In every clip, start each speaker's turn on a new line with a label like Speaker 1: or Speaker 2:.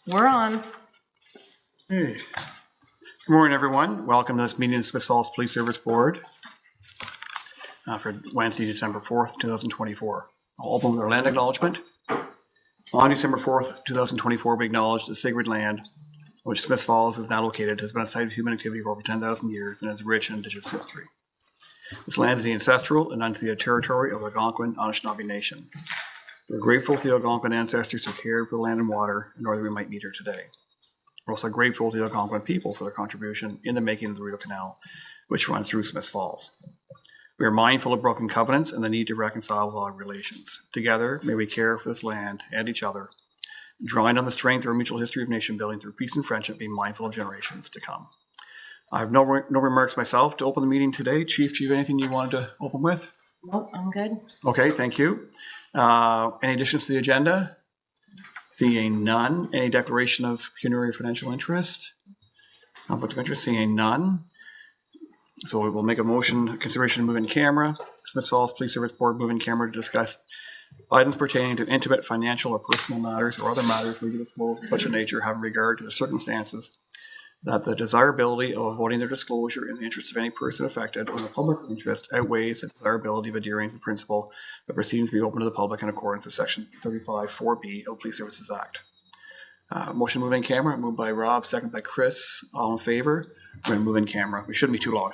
Speaker 1: We're on.
Speaker 2: Hey. Good morning, everyone. Welcome to this meeting of Smith Falls Police Service Board for Wednesday, December 4th, 2024. I'll open with our land acknowledgement. On December 4th, 2024, we acknowledge the sacred land which Smith Falls is now located has been a site of human activity for over 10,000 years and has rich in Indigenous history. This land is the ancestral and unceded territory of the Algonquin Anishinaabe Nation. We're grateful to the Algonquin ancestors who cared for the land and water in order that we might meet here today. We're also grateful to the Algonquin people for their contribution in the making of the Rideau Canal, which runs through Smith Falls. We are mindful of broken covenants and the need to reconcile with all relations. Together, may we care for this land and each other, drawing on the strength of our mutual history of nation building through peace and friendship, being mindful of generations to come. I have no remarks myself to open the meeting today. Chief, do you have anything you wanted to open with?
Speaker 1: Nope, I'm good.
Speaker 2: Okay, thank you. Any additions to the agenda? Seeing none. Any declaration of pecuniary financial interest? Conflict of interest? Seeing none. So we will make a motion, consideration of move in camera. Smith Falls Police Service Board move in camera to discuss items pertaining to intimate financial or personal matters or other matters may be disclosed of such a nature having regard to the circumstances that the desirability of avoiding their disclosure in the interest of any person affected or the public interest outweighs the desirability of adhering to the principle that proceedings be open to the public in accordance with Section 35(4)(b) of the Police Services Act. Motion move in camera, moved by Rob, second by Chris. All in favor? We're going to move in camera. We shouldn't be too long.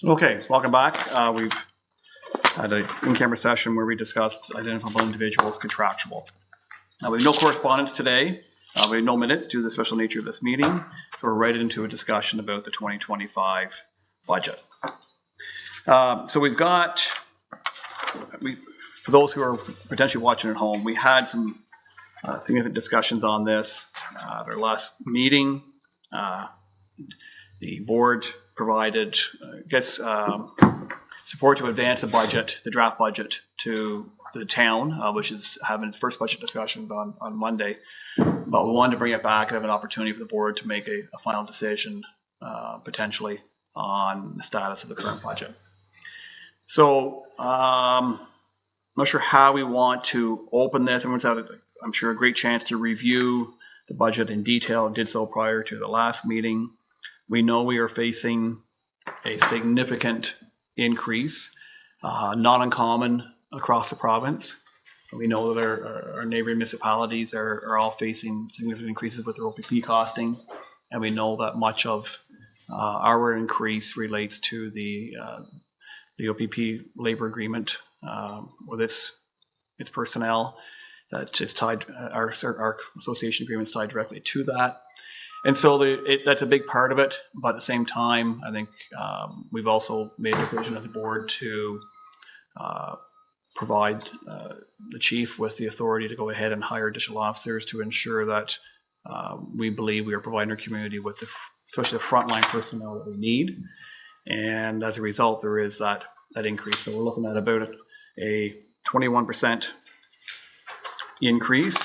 Speaker 2: Okay, welcome back. We've had an in-camera session where we discussed identifiable individuals contractual. Now, we have no correspondence today. We have no minutes due to the special nature of this meeting. So we're right into a discussion about the 2025 budget. So we've got, for those who are potentially watching at home, we had some significant discussions on this at our last meeting. The board provided, support to advance the budget, the draft budget, to the town, which is having its first budget discussions on Monday. But we wanted to bring it back and have an opportunity for the board to make a final decision, potentially, on the status of the current budget. So I'm not sure how we want to open this. Everyone's had, I'm sure, a great chance to review the budget in detail and did so prior to the last meeting. We know we are facing a significant increase, not uncommon across the province. We know that our neighboring municipalities are all facing significant increases with their OPP costing, and we know that much of our increase relates to the OPP labor agreement with its personnel. That is tied, our association agreement is tied directly to that. And so that's a big part of it. But at the same time, I think we've also made a decision as a board to provide the chief with the authority to go ahead and hire additional officers to ensure that we believe we are providing our community with especially the frontline personnel that we need. And as a result, there is that increase. So we're looking at about a 21% increase.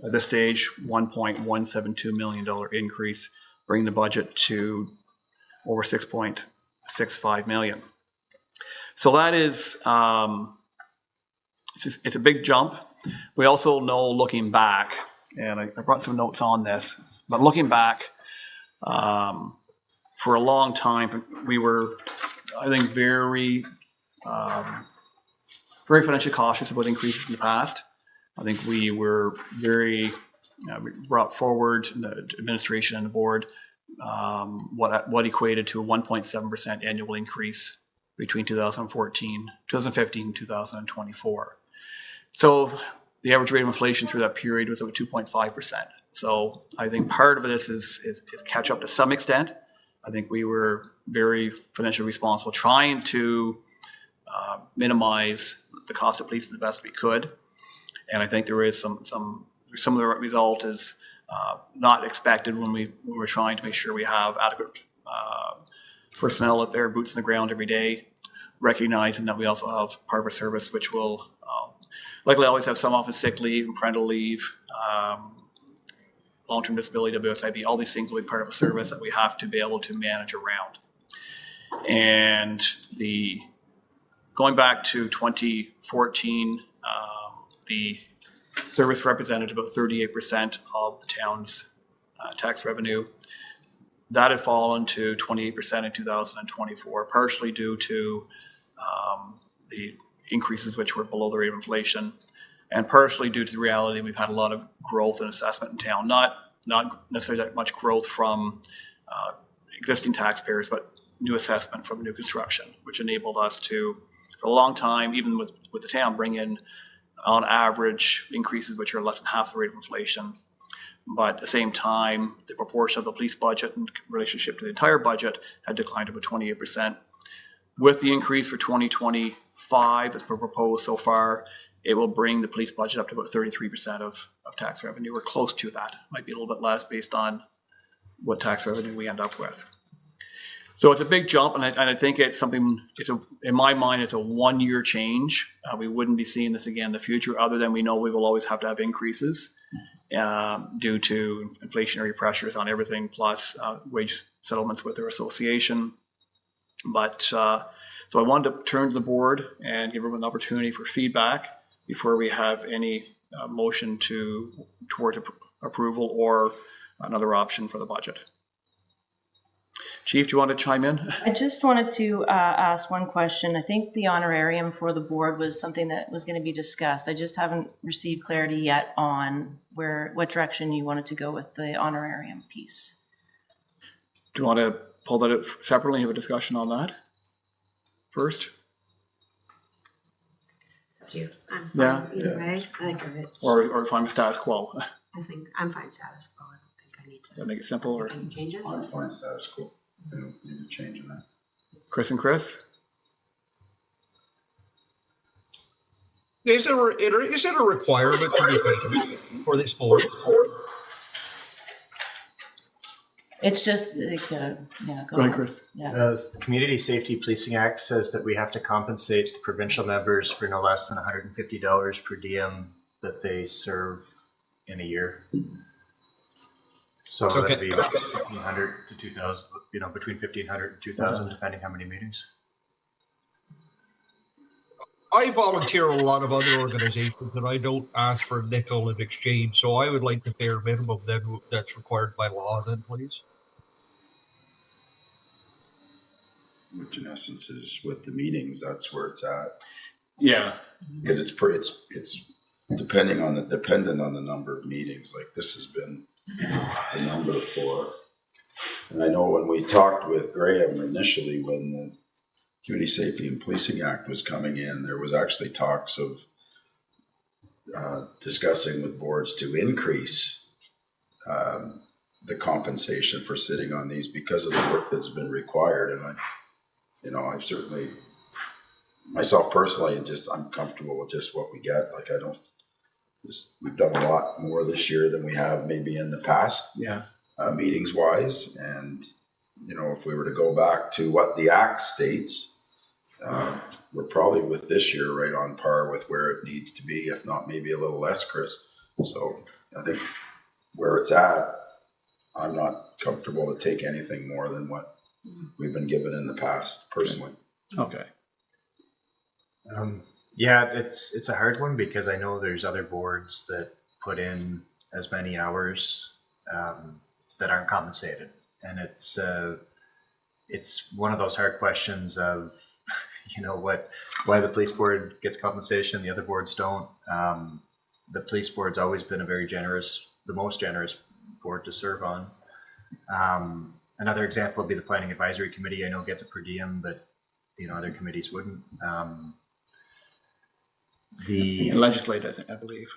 Speaker 2: At this stage, $1.172 million increase, bringing the budget to over $6.65 million. So that is, it's a big jump. We also know, looking back, and I brought some notes on this, but looking back, for a long time, we were, I think, very financially cautious about increases in the past. I think we were we brought forward in the administration and the board what equated to a 1.7% annual increase between 2015 and 2024. So the average rate of inflation through that period was about 2.5%. So I think part of this is catch up to some extent. I think we were very financially responsible, trying to minimize the cost of police the best we could. And I think there is some of the result is not expected when we were trying to make sure we have adequate personnel out there, boots on the ground every day, recognizing that we also have part of our service which will likely always have some office sick leave and parental leave, long-term disability, WSIB, all these things will be part of a service that we have to be able to manage around. And going back to 2014, the service represented about 38% of the town's tax revenue. That had fallen to 28% in 2024, partially due to the increases which were below the rate of inflation, and partially due to the reality we've had a lot of growth and assessment in town. Not necessarily that much growth from existing taxpayers, but new assessment from new construction, which enabled us to, for a long time, even with the town, bring in on average increases which are less than half the rate of inflation. But at the same time, the proportion of the police budget in relationship to the entire budget had declined to about 28%. With the increase for 2025, as per proposed so far, it will bring the police budget up to about 33% of tax revenue. We're close to that. Might be a little bit less based on what tax revenue we end up with. So it's a big jump, and I think it's something, in my mind, it's a one-year change. We wouldn't be seeing this again in the future, other than we know we will always have to have increases due to inflationary pressures on everything, plus wage settlements with our association. But so I wanted to turn to the board and give everyone an opportunity for feedback before we have any motion towards approval or another option for the budget. Chief, do you want to chime in?
Speaker 1: I just wanted to ask one question. I think the honorarium for the board was something that was going to be discussed. I just haven't received clarity yet on what direction you wanted to go with the honorarium piece.
Speaker 2: Do you want to pull that out separately, have a discussion on that first?
Speaker 3: Up to you. I'm fine
Speaker 2: Yeah.
Speaker 3: either way. I think of it.
Speaker 2: Or find the status quo?
Speaker 3: I think I'm fine status quo. I don't think I need
Speaker 2: Does
Speaker 3: to
Speaker 2: that make it simple? Or
Speaker 3: make any changes.
Speaker 4: I'm fine status quo. We don't need to change that.
Speaker 2: Chris and Chris?
Speaker 5: Is it a requirement to be present for this board?
Speaker 1: It's just, yeah,
Speaker 2: Go ahead, Chris.
Speaker 1: Yeah.
Speaker 6: The Community Safety Policing Act says that we have to compensate the provincial members for no less than $150 per diem that they serve in a year. So
Speaker 5: Okay.
Speaker 6: that'd be about 1,500 to 2,000, between 1,500 and 2,000, depending how many meetings.
Speaker 5: I volunteer at a lot of other organizations and I don't ask for a nickel in exchange, so I would like the bare minimum then that's required by law then, please.
Speaker 4: Which in essence is with the meetings, that's where it's at.
Speaker 2: Yeah.
Speaker 4: Because it's dependent on the number of meetings. Like this has been the number 4. And I know when we talked with Graham initially, when the Community Safety and Policing Act was coming in, there was actually talks of discussing with boards to increase the compensation for sitting on these because of the work that's been required. And I've certainly, myself personally, I'm comfortable with just what we get. Like we've done a lot more this year than we have maybe in the past,
Speaker 2: Yeah.
Speaker 4: meetings wise. And, if we were to go back to what the Act states, we're probably with this year right on par with where it needs to be, if not maybe a little less, Chris. So I think where it's at, I'm not comfortable to take anything more than what we've been given in the past, personally.
Speaker 2: Okay.
Speaker 6: Yeah, it's a hard one because I know there's other boards that put in as many hours that aren't compensated, and it's one of those hard questions of why the police board gets compensation, the other boards don't. The police board's always been the most generous board to serve on. Another example would be the Planning Advisory Committee. I know gets a per diem, but other committees wouldn't. The
Speaker 2: Legislate, I believe.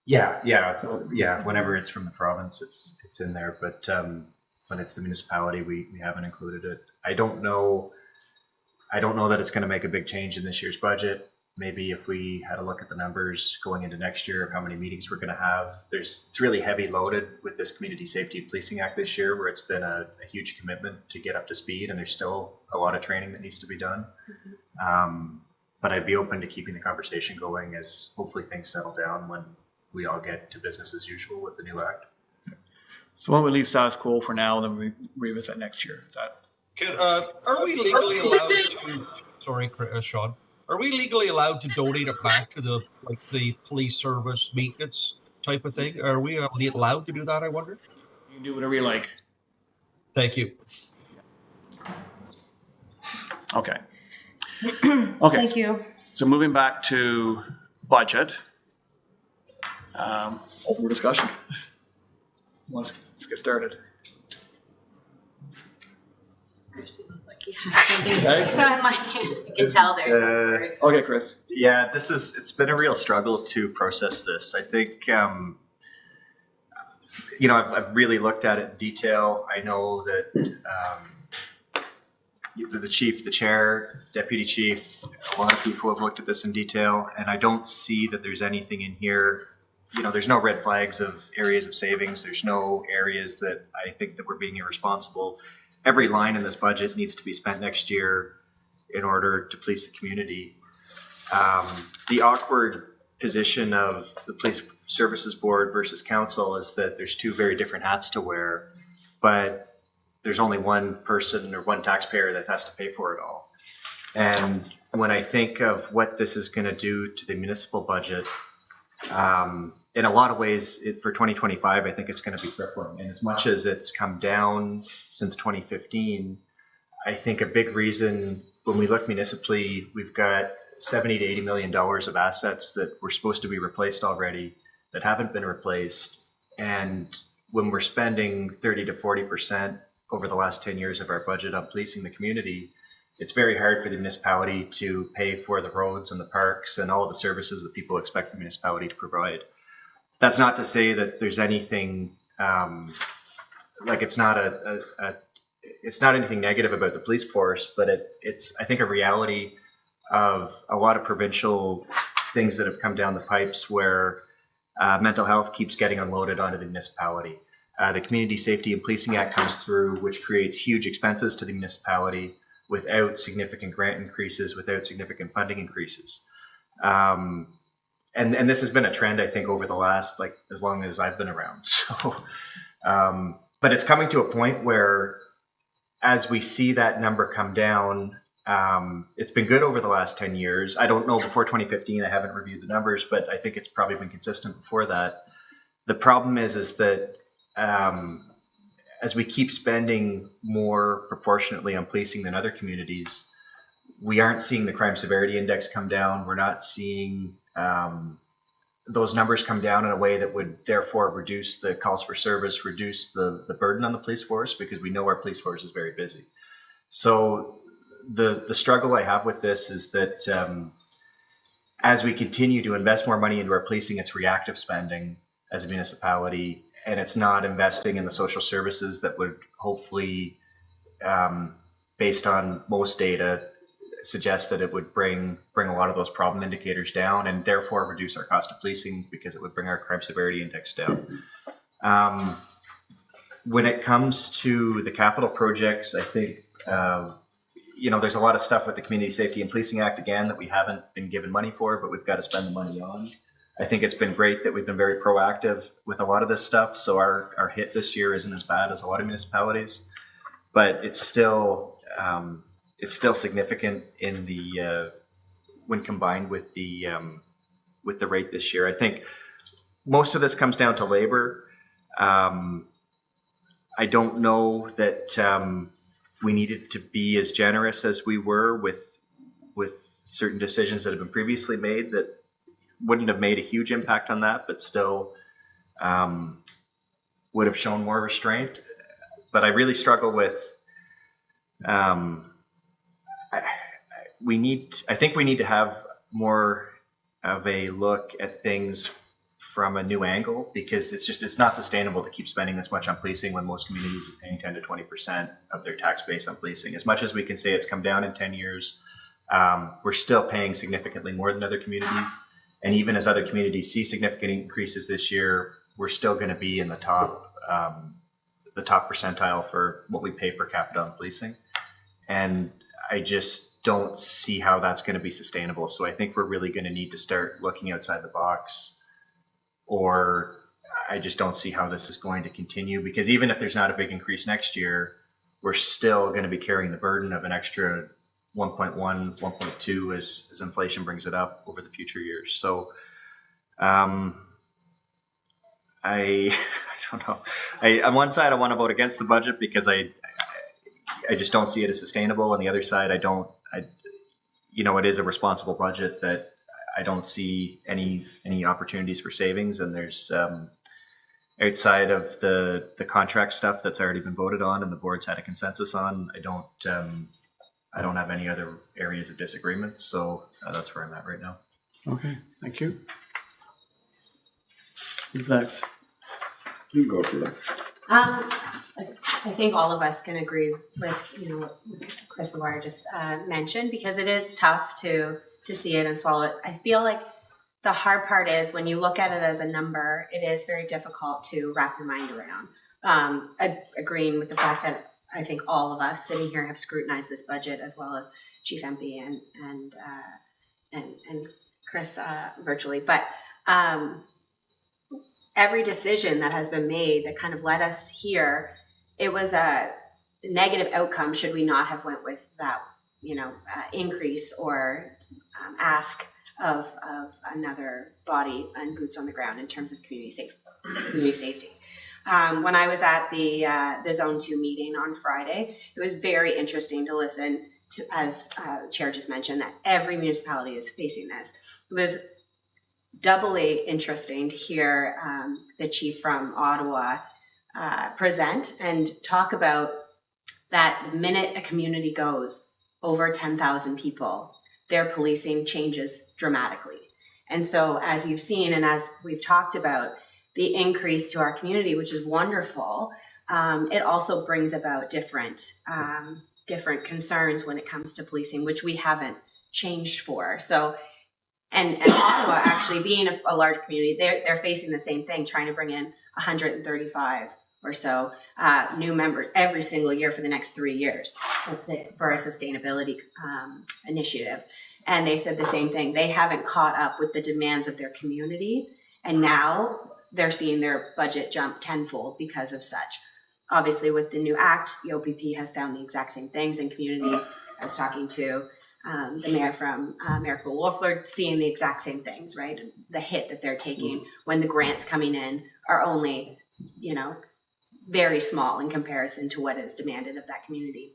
Speaker 6: whenever it's from the province, it's in there. But when it's the municipality, we haven't included it. I don't know that it's going to make a big change in this year's budget. Maybe if we had a look at the numbers going into next year of how many meetings we're going to have, it's really heavy loaded with this Community Safety Policing Act this year, where it's been a huge commitment to get up to speed, and there's still a lot of training that needs to be done. But I'd be open to keeping the conversation going as hopefully things settle down when we all get to business as usual with the new act.
Speaker 2: So why don't we leave status quo for now, and then we revisit next year? Is that?
Speaker 5: Are we legally allowed to? Sorry, Sean. Are we legally allowed to donate it back to the police service maintenance type of thing? Are we allowed to do that? I wonder.
Speaker 2: You can do whatever you like.
Speaker 5: Thank you.
Speaker 2: Okay. Okay.
Speaker 1: Thank you.
Speaker 2: So moving back to budget. Open discussion. Let's get started.
Speaker 3: So I'm like, I can tell there's some words.
Speaker 2: Okay, Chris.
Speaker 6: Yeah, it's been a real struggle to process this. I think, I've really looked at it in detail. I know that the chief, the chair, deputy chief, a lot of people have looked at this in detail, and I don't see that there's anything in here. There's no red flags of areas of savings. There's no areas that I think that we're being irresponsible. Every line in this budget needs to be spent next year in order to please the community. The awkward position of the Police Services Board versus Council is that there's two very different hats to wear, but there's only one person or one taxpayer that has to pay for it all. And when I think of what this is going to do to the municipal budget, in a lot of ways, for 2025, I think it's going to be crippling. And as much as it's come down since 2015, I think a big reason when we look municipally, we've got $70 to $80 million of assets that were supposed to be replaced already that haven't been replaced. And when we're spending 30 to 40% over the last 10 years of our budget on policing the community, it's very hard for the municipality to pay for the roads and the parks and all of the services that people expect the municipality to provide. That's not to say that there's anything like it's not it's not anything negative about the police force, but it's I think a reality of a lot of provincial things that have come down the pipes where mental health keeps getting unloaded onto the municipality. The Community Safety and Policing Act comes through, which creates huge expenses to the municipality without significant grant increases, without significant funding increases. And this has been a trend, I think, over the last, like, as long as I've been around. So, but it's coming to a point where, as we see that number come down, it's been good over the last 10 years. I don't know, before 2015, I haven't reviewed the numbers, but I think it's probably been consistent before that. The problem is that as we keep spending more proportionately on policing than other communities, we aren't seeing the crime severity index come down. We're not seeing those numbers come down in a way that would therefore reduce the calls for service, reduce the burden on the police force, because we know our police force is very busy. So the struggle I have with this is that as we continue to invest more money into our policing, it's reactive spending as a municipality, and it's not investing in the social services that would hopefully, based on most data, suggest that it would bring a lot of those problem indicators down and therefore reduce our cost of policing, because it would bring our crime severity index down. When it comes to the capital projects, I think, there's a lot of stuff with the Community Safety and Policing Act, again, that we haven't been given money for, but we've got to spend the money on. I think it's been great that we've been very proactive with a lot of this stuff. So our hit this year isn't as bad as a lot of municipalities, but it's still significant in the when combined with the rate this year. I think most of this comes down to labor. I don't know that we needed to be as generous as we were with certain decisions that have been previously made that wouldn't have made a huge impact on that, but still would have shown more restraint. But I really struggle with. I think we need to have more of a look at things from a new angle, because it's not sustainable to keep spending this much on policing when most communities are paying 10 to 20% of their tax base on policing. As much as we can say it's come down in 10 years, we're still paying significantly more than other communities. And even as other communities see significant increases this year, we're still going to be in the top percentile for what we pay per capita on policing. And I just don't see how that's going to be sustainable. So I think we're really going to need to start looking outside the box, or I just don't see how this is going to continue, because even if there's not a big increase next year, we're still going to be carrying the burden of an extra 1.1, 1.2 as inflation brings it up over the future years. So I don't know. On one side, I want to vote against the budget because I just don't see it as sustainable. On the other side, it is a responsible budget that I don't see any opportunities for savings. And there's outside of the contract stuff that's already been voted on and the board's had a consensus on, I don't have any other areas of disagreement. So that's where I'm at right now.
Speaker 2: Okay, thank you. Who's next?
Speaker 4: You go for it.
Speaker 3: I think all of us can agree with what Chris McGuire just mentioned, because it is tough to see it and swallow it. I feel like the hard part is when you look at it as a number, it is very difficult to wrap your mind around. Agreeing with the fact that I think all of us sitting here have scrutinized this budget, as well as Chief MP and Chris virtually. But every decision that has been made that kind of led us here, it was a negative outcome should we not have went with that, increase or ask of another body and boots on the ground in terms of community safety. When I was at the Zone 2 meeting on Friday, it was very interesting to listen to, as Chair just mentioned, that every municipality is facing this. It was doubly interesting to hear the chief from Ottawa present and talk about that the minute a community goes over 10,000 people, their policing changes dramatically. And so as you've seen, and as we've talked about, the increase to our community, which is wonderful, it also brings about different concerns when it comes to policing, which we haven't changed for. So, and Ottawa actually being a large community, they're facing the same thing, trying to bring in 135 or so new members every single year for the next 3 years for a sustainability initiative. And they said the same thing. They haven't caught up with the demands of their community. And now they're seeing their budget jump tenfold because of such. Obviously, with the new act, the OPP has found the exact same things in communities. I was talking to the mayor from Miracle Wolford, seeing the exact same things, right? The hit that they're taking when the grants coming in are only, very small in comparison to what is demanded of that community.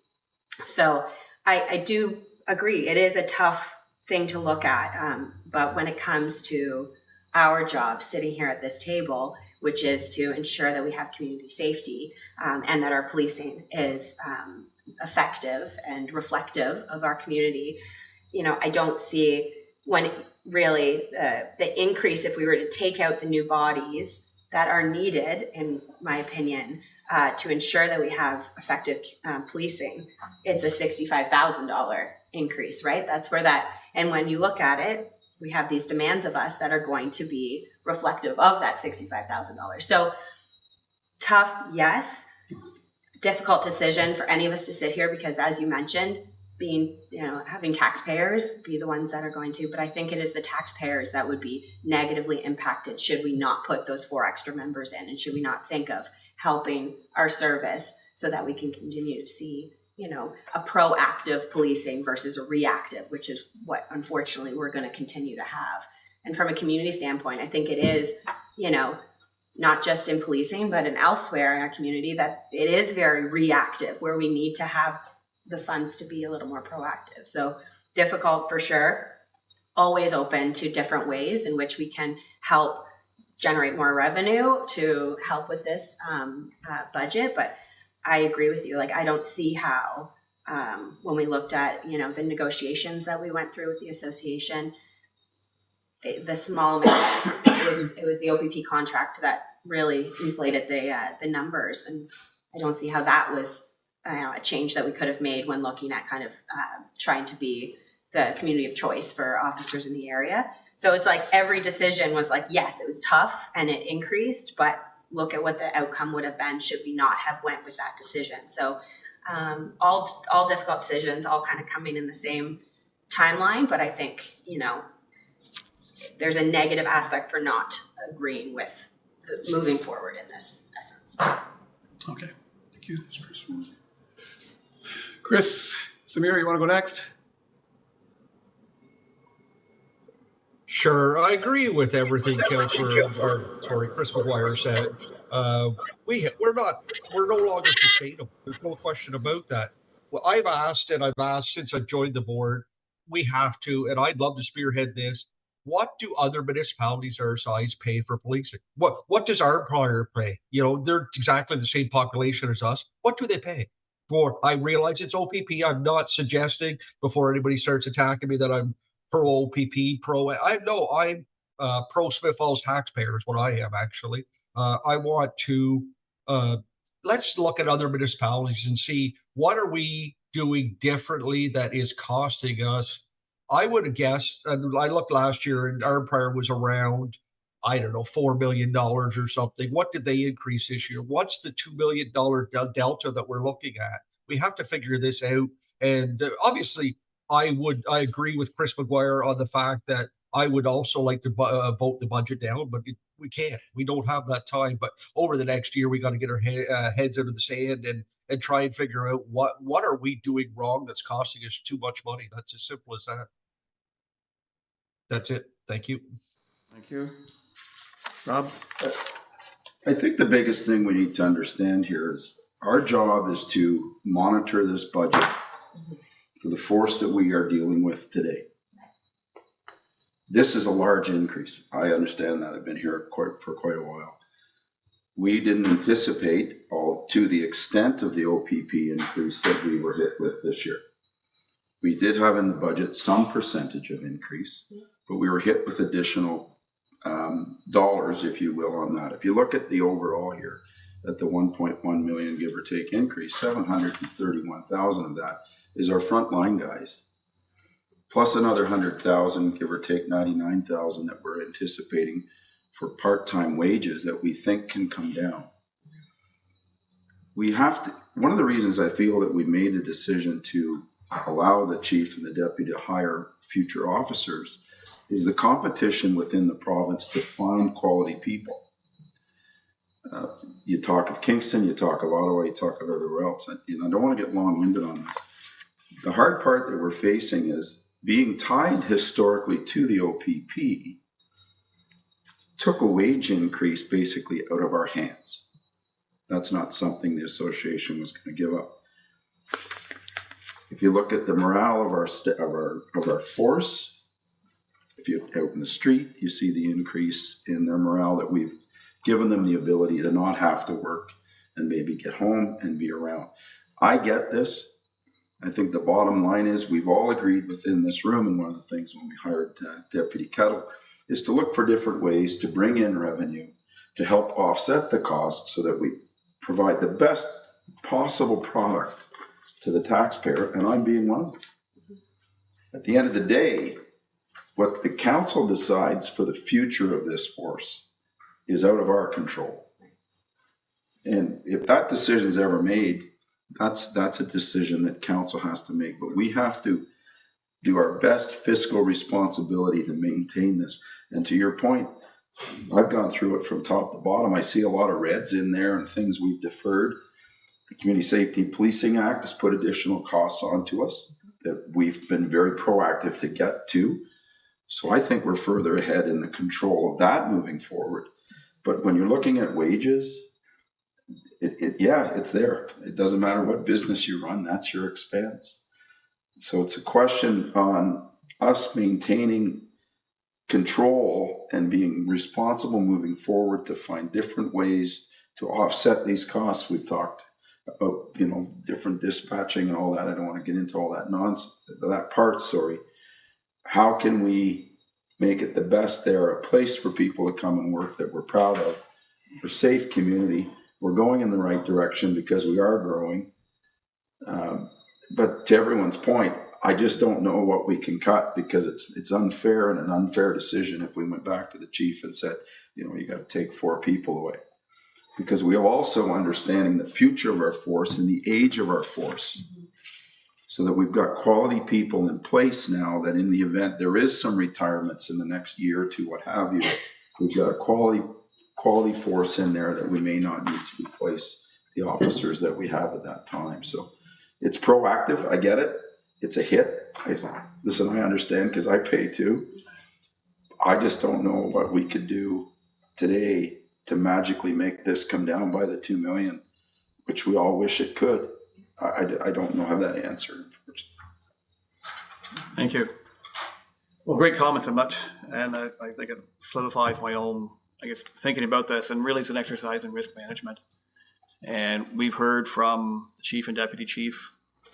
Speaker 3: So I do agree. It is a tough thing to look at. But when it comes to our job sitting here at this table, which is to ensure that we have community safety and that our policing is effective and reflective of our community, I don't see when really the increase, if we were to take out the new bodies that are needed, in my opinion, to ensure that we have effective policing, it's a $65,000 increase, right? That's where that, and when you look at it, we have these demands of us that are going to be reflective of that $65,000. So tough, yes. Difficult decision for any of us to sit here because, as you mentioned, being, having taxpayers be the ones that are going to, but I think it is the taxpayers that would be negatively impacted should we not put those 4 extra members in, and should we not think of helping our service so that we can continue to see, a proactive policing versus a reactive, which is what unfortunately we're going to continue to have. And from a community standpoint, I think it is, not just in policing, but in elsewhere in our community, that it is very reactive, where we need to have the funds to be a little more proactive. So difficult for sure. Always open to different ways in which we can help generate more revenue to help with this budget. But I agree with you. I don't see how, when we looked at, the negotiations that we went through with the association, the small amount, it was the OPP contract that really inflated the numbers. And I don't see how that was a change that we could have made when looking at kind of trying to be the community of choice for officers in the area. So it's like every decision was like, yes, it was tough and it increased, but look at what the outcome would have been should we not have went with that decision. So all difficult decisions, all kind of coming in the same timeline. But I think, there's a negative aspect for not agreeing with moving forward in this essence.
Speaker 2: Okay, thank you. Chris, Samir, you want to go next?
Speaker 5: Sure, I agree with everything Chris McGuire said. We're no longer sustainable. There's no question about that. Well, I've asked since I've joined the board, we have to, and I'd love to spearhead this. What do other municipalities our size pay for policing? What does our employer pay? They're exactly the same population as us. What do they pay? I realize it's OPP. I'm not suggesting, before anybody starts attacking me, that I'm pro OPP, I'm pro Smith Falls taxpayers, what I am actually. I want to, let's look at other municipalities and see what are we doing differently that is costing us. I would have guessed, and I looked last year and our employer was around, I don't know, $4 million or something. What did they increase this year? What's the $2 million delta that we're looking at? We have to figure this out. And obviously, I agree with Chris McGuire on the fact that I would also like to vote the budget down, but we can't. We don't have that time. But over the next year, we got to get our heads out of the sand and try and figure out what are we doing wrong that's costing us too much money. That's as simple as that. That's it. Thank you.
Speaker 2: Thank you. Rob?
Speaker 4: I think the biggest thing we need to understand here is our job is to monitor this budget for the force that we are dealing with today. This is a large increase. I understand that. I've been here for quite a while. we didn't anticipate all to the extent of the OPP increase that we were hit with this year. We did have in the budget some percentage of increase, but we were hit with additional dollars, if you will, on that. If you look at the overall here, at the 1.1 million give or take increase, 731,000 of that is our frontline guys, plus another 100,000, give or take 99,000 that we're anticipating for part-time wages that we think can come down. We have to, one of the reasons I feel that we made the decision to allow the chief and the deputy to hire future officers is the competition within the province to find quality people. You talk of Kingston, you talk of Ottawa, you talk of everywhere else. And I don't want to get long-winded on this. The hard part that we're facing is being tied historically to the OPP took a wage increase basically out of our hands. That's not something the association was going to give up. If you look at the morale of our force, if you're out in the street, you see the increase in their morale that we've given them the ability to not have to work and maybe get home and be around. I get this. I think the bottom line is we've all agreed within this room, and one of the things when we hired Deputy Kettle is to look for different ways to bring in revenue to help offset the cost so that we provide the best possible product to the taxpayer, and I'm being one of them. At the end of the day, what the council decides for the future of this force is out of our control. And if that decision is ever made, that's a decision that council has to make. But we have to do our best fiscal responsibility to maintain this. And to your point, I've gone through it from top to bottom. I see a lot of reds in there and things we've deferred. The Community Safety and Policing Act has put additional costs onto us that we've been very proactive to get to. So I think we're further ahead in the control of that moving forward. But when you're looking at wages, it's there. It doesn't matter what business you run, that's your expense. So it's a question on us maintaining control and being responsible moving forward to find different ways to offset these costs. We've talked about, different dispatching and all that. I don't want to get into all that nonsense, that part, sorry. How can we make it the best there, a place for people to come and work that we're proud of, a safe community? We're going in the right direction because we are growing. But to everyone's point, I just don't know what we can cut because it's unfair and an unfair decision if we went back to the chief and said, you got to take 4 people away. Because we are also understanding the future of our force and the age of our force. So that we've got quality people in place now that in the event there is some retirements in the next year or two, what have you, we've got a quality force in there that we may not need to replace the officers that we have at that time. So it's proactive. I get it. It's a hit. Listen, I understand because I pay too. I just don't know what we could do today to magically make this come down by the 2 million, which we all wish it could. I don't know how that answer.
Speaker 2: Thank you. Well, great comments, and I think it solidifies my own, thinking about this, and really it's an exercise in risk management. And we've heard from the chief and deputy chief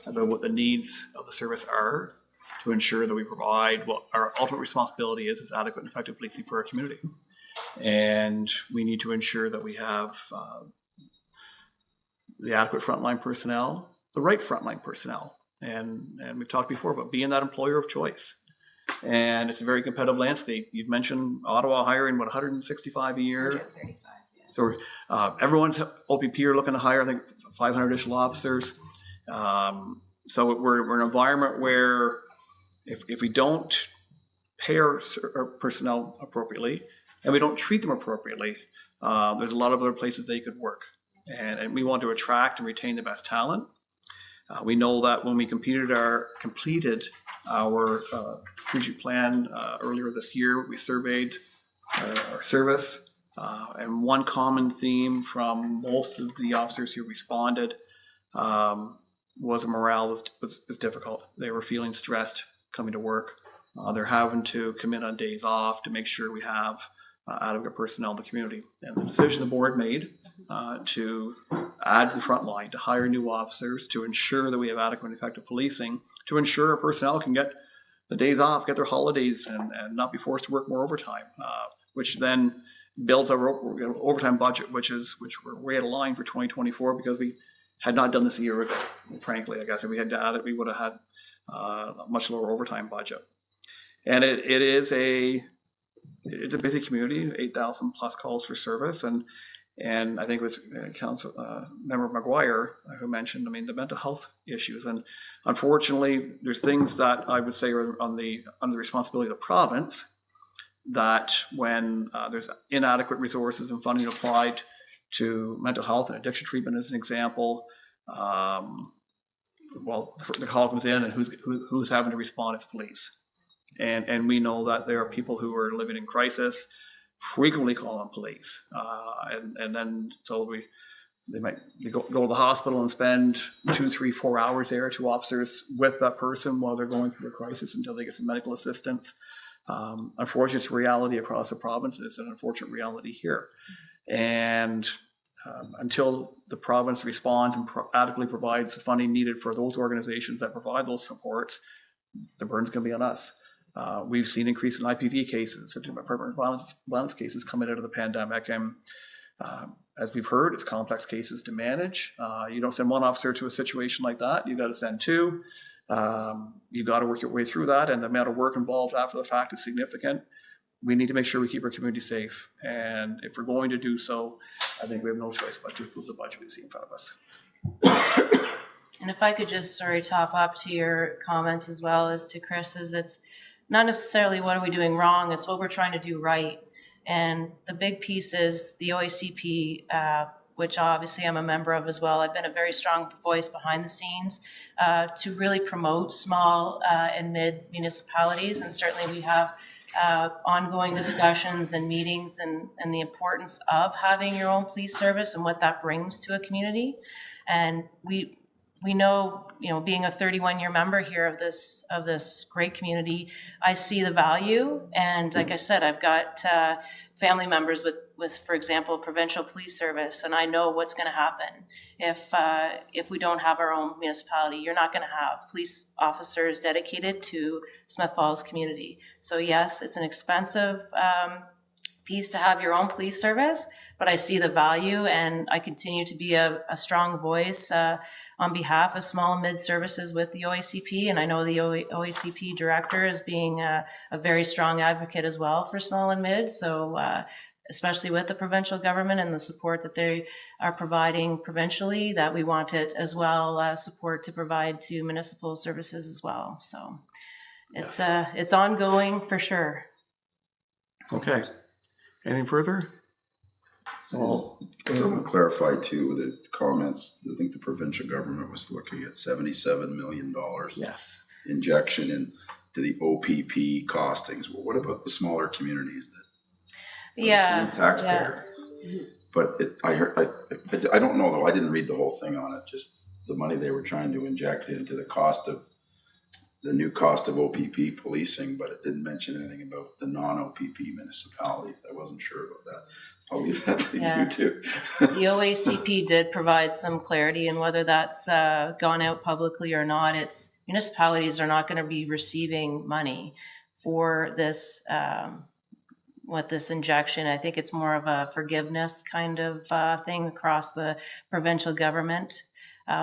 Speaker 2: about what the needs of the service are to ensure that we provide what our ultimate responsibility is adequate and effective policing for our community. And we need to ensure that we have the adequate frontline personnel, the right frontline personnel. And we've talked before about being that employer of choice. And it's a very competitive landscape. You've mentioned Ottawa hiring, 165 a year?
Speaker 3: 135, yeah.
Speaker 2: So everyone's OPP are looking to hire, I think, 500 additional officers. So we're in an environment where if we don't pay our personnel appropriately and we don't treat them appropriately, there's a lot of other places they could work. And we want to attract and retain the best talent. We know that when we completed our strategic plan earlier this year, we surveyed our service, and one common theme from most of the officers who responded was morale was difficult. They were feeling stressed coming to work. They're having to come in on days off to make sure we have adequate personnel in the community. And the decision the board made to add to the front line, to hire new officers, to ensure that we have adequate and effective policing, to ensure our personnel can get the days off, get their holidays, and not be forced to work more overtime, which then builds our overtime budget, which we're way out of line for 2024 because we had not done this a year ago. Frankly, I guess if we had done it, we would have had a much lower overtime budget. And it's a busy community, 8,000 plus calls for service, and I think it was Council Member McGuire who mentioned, I mean, the mental health issues, and unfortunately, there's things that I would say are under the responsibility of the province. That when there's inadequate resources and funding applied to mental health and addiction treatment, as an example, well, the call comes in, and who's having to respond? It's police. And we know that there are people who are living in crisis, frequently call on police, and then so they might go to the hospital and spend 2, 3, 4 hours there, 2 officers with that person while they're going through a crisis until they get some medical assistance. Unfortunately, it's a reality across the province. It's an unfortunate reality here, and until the province responds and adequately provides the funding needed for those organizations that provide those supports, the burden's going to be on us. We've seen increase in IPV cases, partner violence cases coming out of the pandemic, and as we've heard, it's complex cases to manage. You don't send one officer to a situation like that. You've got to send 2. You've got to work your way through that, and the amount of work involved after the fact is significant. We need to make sure we keep our community safe, and if we're going to do so, I think we have no choice but to approve the budget we see in front of us.
Speaker 1: And if I could just, top up to your comments as well as to Chris's, it's not necessarily what are we doing wrong, it's what we're trying to do right. And the big piece is the OACP, which obviously I'm a member of as well. I've been a very strong voice behind the scenes to really promote small and mid municipalities. And certainly we have ongoing discussions and meetings and the importance of having your own police service and what that brings to a community. And we know, being a 31-year member here of this great community, I see the value. And like I said, I've got family members with, for example, provincial police service, and I know what's going to happen if we don't have our own municipality. You're not going to have police officers dedicated to Smith Falls community. So yes, it's an expensive piece to have your own police service, but I see the value, and I continue to be a strong voice on behalf of small and mid services with the OACP. And I know the OACP director is being a very strong advocate as well for small and mid. So especially with the provincial government and the support that they are providing provincially, that we want it as well, support to provide to municipal services as well. So it's ongoing for sure.
Speaker 2: Okay. Anything further?
Speaker 4: So to clarify too, the comments, I think the provincial government was looking at $77 million
Speaker 2: Yes.
Speaker 4: injection into the OPP costings. Well, what about the smaller communities that are the same taxpayer?
Speaker 3: Yeah.
Speaker 4: But I don't know though. I didn't read the whole thing on it. Just the money they were trying to inject into the new cost of OPP policing, but it didn't mention anything about the non-OPP municipalities. I wasn't sure about that. I'll leave that to you too.
Speaker 1: The OACP did provide some clarity, and whether that's gone out publicly or not, it's municipalities are not going to be receiving money for this with this injection. I think it's more of a forgiveness kind of thing across the provincial government.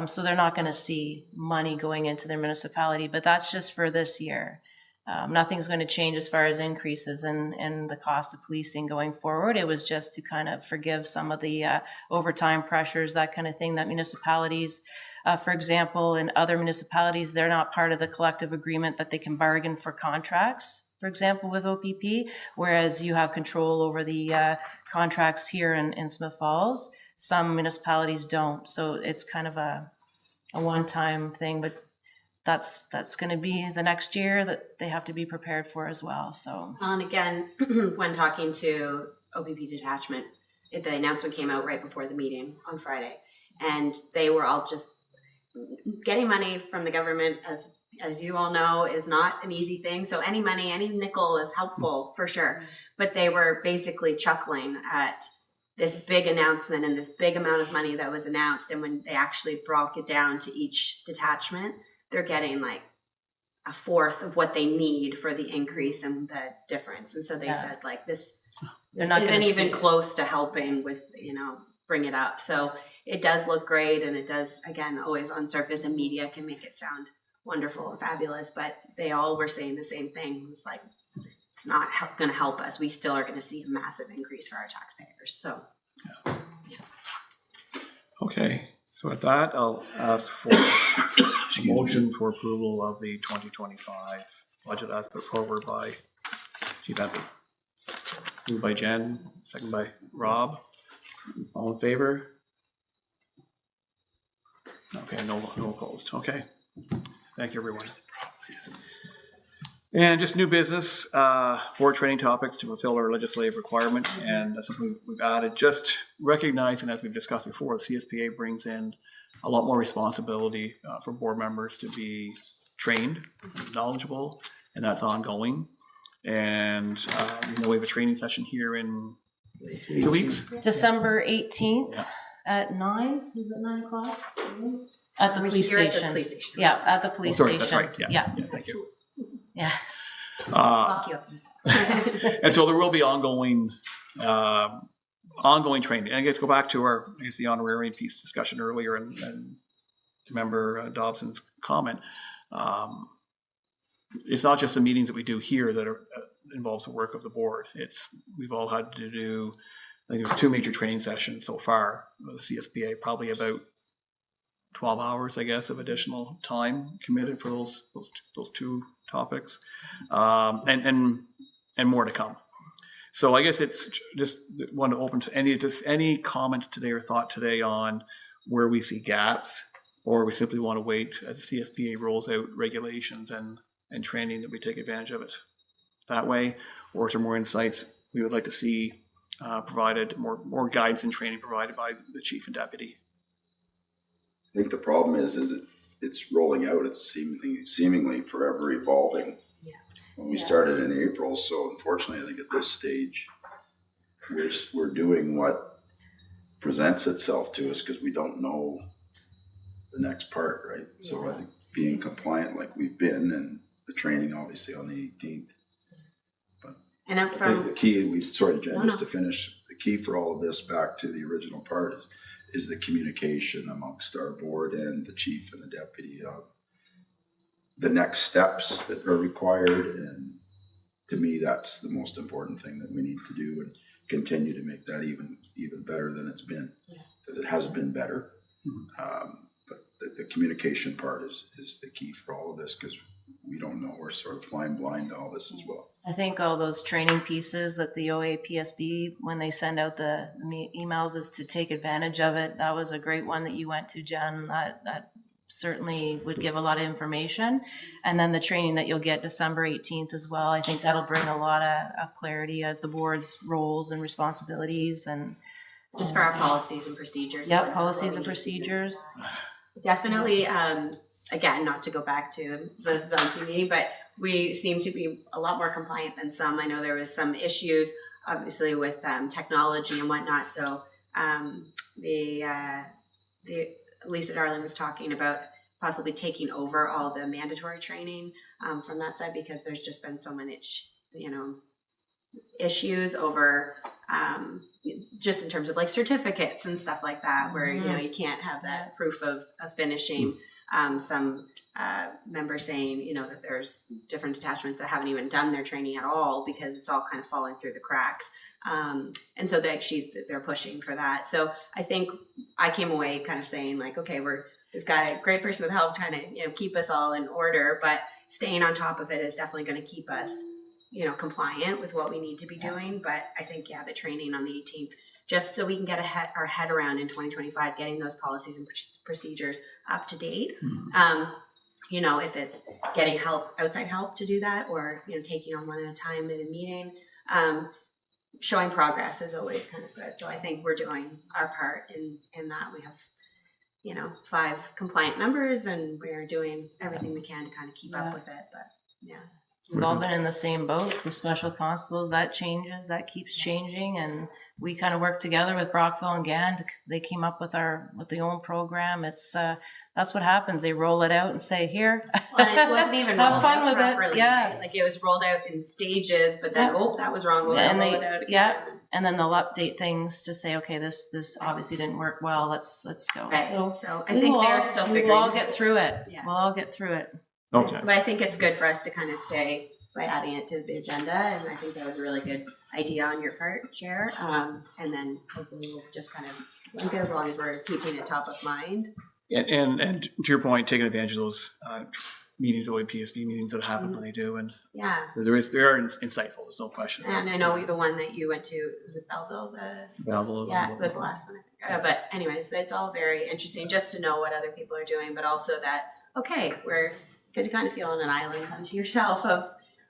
Speaker 1: So they're not going to see money going into their municipality, but that's just for this year. Nothing's going to change as far as increases in the cost of policing going forward. It was just to kind of forgive some of the overtime pressures, that kind of thing that municipalities, for example, in other municipalities, they're not part of the collective agreement that they can bargain for contracts, for example, with OPP, whereas you have control over the contracts here in Smith Falls. Some municipalities don't. So it's kind of a one-time thing, but that's going to be the next year that they have to be prepared for as well. So,
Speaker 3: And again, when talking to OPP detachment, the announcement came out right before the meeting on Friday, and they were all just getting money from the government, as you all know, is not an easy thing. So any money, any nickel is helpful for sure. but they were basically chuckling at this big announcement and this big amount of money that was announced. And when they actually broke it down to each detachment, they're getting like a fourth of what they need for the increase and the difference. And so they said like this
Speaker 1: not
Speaker 3: isn't
Speaker 1: gonna
Speaker 3: even
Speaker 1: see it.
Speaker 3: close to helping with, bring it up. So it does look great. And it does, again, always on surface and media can make it sound wonderful and fabulous, but they all were saying the same thing. It was like, it's not going to help us. We still are going to see a massive increase for our taxpayers. So,
Speaker 2: Okay, so with that, I'll ask for a motion for approval of the 2025 budget as put forward by Chief Empey. Moved by Jen, second by Rob. All in favor? Okay, no opposed. Okay. Thank you, everyone. And just new business, board training topics to fulfill our legislative requirements. And that's something we've added, just recognizing, as we've discussed before, the CSPA brings in a lot more responsibility for board members to be trained, knowledgeable, and that's ongoing. And we have a training session here in 2 weeks.
Speaker 1: December 18th
Speaker 2: Yeah.
Speaker 1: at 9, is it 9 o'clock? At the police
Speaker 3: Here at the
Speaker 1: station.
Speaker 3: police station.
Speaker 1: Yeah, at the police
Speaker 2: Sorry,
Speaker 1: station.
Speaker 2: that's right. Yes.
Speaker 1: Yeah,
Speaker 2: Yes, thank you.
Speaker 1: yes.
Speaker 3: Lock you up.
Speaker 2: And so there will be ongoing training. And I guess go back to the honorarium piece discussion earlier and remember Dobson's comment. It's not just the meetings that we do here that involves the work of the board. We've all had to do, I think there's 2 major training sessions so far with the CSPA, probably about 12 hours, I guess, of additional time committed for those 2 topics, and more to come. So I guess it's just want to open to any comments today or thought today on where we see gaps, or we simply want to wait as the CSPA rolls out regulations and training that we take advantage of it that way, or is there more insights we would like to see provided, more guidance and training provided by the chief and deputy?
Speaker 4: I think the problem is it's rolling out. It's seemingly forever evolving.
Speaker 3: Yeah.
Speaker 4: When we started in April, so unfortunately, I think at this stage, we're doing what presents itself to us because we don't know the next part, right? Yeah. So I think being compliant like we've been, and the training obviously on the 18th. But
Speaker 3: And I'm
Speaker 4: I think
Speaker 3: from,
Speaker 4: the key, sorry, Jen,
Speaker 3: No,
Speaker 4: just
Speaker 3: no.
Speaker 4: to finish, the key for all of this, back to the original part, is the communication amongst our board and the chief and the deputy of the next steps that are required. And to me, that's the most important thing that we need to do, and continue to make that even better than it's been, because it has been better. But the communication part is the key for all of this, because we don't know. We're sort of flying blind to all this as well.
Speaker 1: I think all those training pieces at the OAPSB, when they send out the emails, is to take advantage of it. That was a great one that you went to, Jen. That certainly would give a lot of information. And then the training that you'll get December 18th as well. I think that'll bring a lot of clarity at the board's roles and responsibilities, and
Speaker 3: just for our policies and procedures.
Speaker 1: yeah, policies and procedures.
Speaker 3: Definitely, again, not to go back to the Zone 2 meeting, but we seem to be a lot more compliant than some. I know there was some issues, obviously, with technology and whatnot. So the Lisa Darling was talking about possibly taking over all the mandatory training from that side, because there's just been so many, issues over just in terms of like certificates and stuff like that, where you can't have that proof of finishing. Some members saying that there's different detachments that haven't even done their training at all because it's all kind of falling through the cracks, and so they're pushing for that. So I think I came away kind of saying like, okay, we've got a great person with help trying to keep us all in order, but staying on top of it is definitely going to keep us compliant with what we need to be doing. But I think, the training on the 18th, just so we can get our head around in 2025, getting those policies and procedures up to date. If it's getting outside help to do that, or, taking on one at a time in a meeting, showing progress is always kind of good. So I think we're doing our part in that. We have, 5 compliant members, and we're doing everything we can to kind of keep up with it. But
Speaker 1: We've all been in the same boat. The special constables, that changes, that keeps changing. And we kind of work together with Brockville and Gand. They came up with the own program. It's, that's what happens. They roll it out and say, here.
Speaker 3: Well, and it wasn't even
Speaker 1: Have
Speaker 3: rolled
Speaker 1: fun
Speaker 3: out
Speaker 1: with it.
Speaker 3: properly,
Speaker 1: Yeah.
Speaker 3: right? Like it was rolled out in stages, but then,
Speaker 1: Yeah.
Speaker 3: oh, that was wrong. We'll
Speaker 1: And
Speaker 3: roll
Speaker 1: they-
Speaker 3: it out again.
Speaker 1: yeah. And then they'll update things to say, okay, this obviously didn't work well. Let's go.
Speaker 3: Right.
Speaker 1: So
Speaker 3: So I
Speaker 1: we
Speaker 3: think
Speaker 1: will
Speaker 3: they're
Speaker 1: all-
Speaker 3: still
Speaker 1: we
Speaker 3: figuring
Speaker 1: will all
Speaker 3: it
Speaker 1: get
Speaker 3: out.
Speaker 1: through it.
Speaker 3: Yeah.
Speaker 1: We'll all get through it.
Speaker 2: Okay.
Speaker 3: But I think it's good for us to kind of stay by adding it to the agenda, and I think that was a really good idea on your part, Chair. And then hopefully we'll just kind of, as long as we're keeping it top of mind.
Speaker 2: And to your point, taking advantage of those meetings, OAPSB meetings that happen when they do, and
Speaker 3: Yeah.
Speaker 2: so they are insightful. There's no question.
Speaker 3: And I know the one that you went to, was it Belleville? Yeah, it was the last one. I think. But anyways, it's all very interesting just to know what other people are doing, but also that, okay, because you kind of feel on an island unto yourself of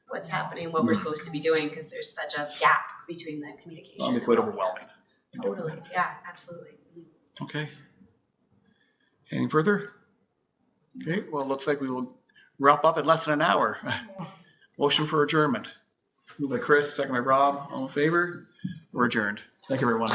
Speaker 3: what's happening, what we're supposed to be doing, because there's such a gap between the communication.
Speaker 2: It'll be quite overwhelming.
Speaker 3: Totally, yeah, absolutely.
Speaker 2: Okay. Anything further? Okay, well, it looks like we will wrap up in less than an hour. Motion for adjournment. Moved by Chris, second by Rob. All in favor? We're adjourned. Thank you, everyone.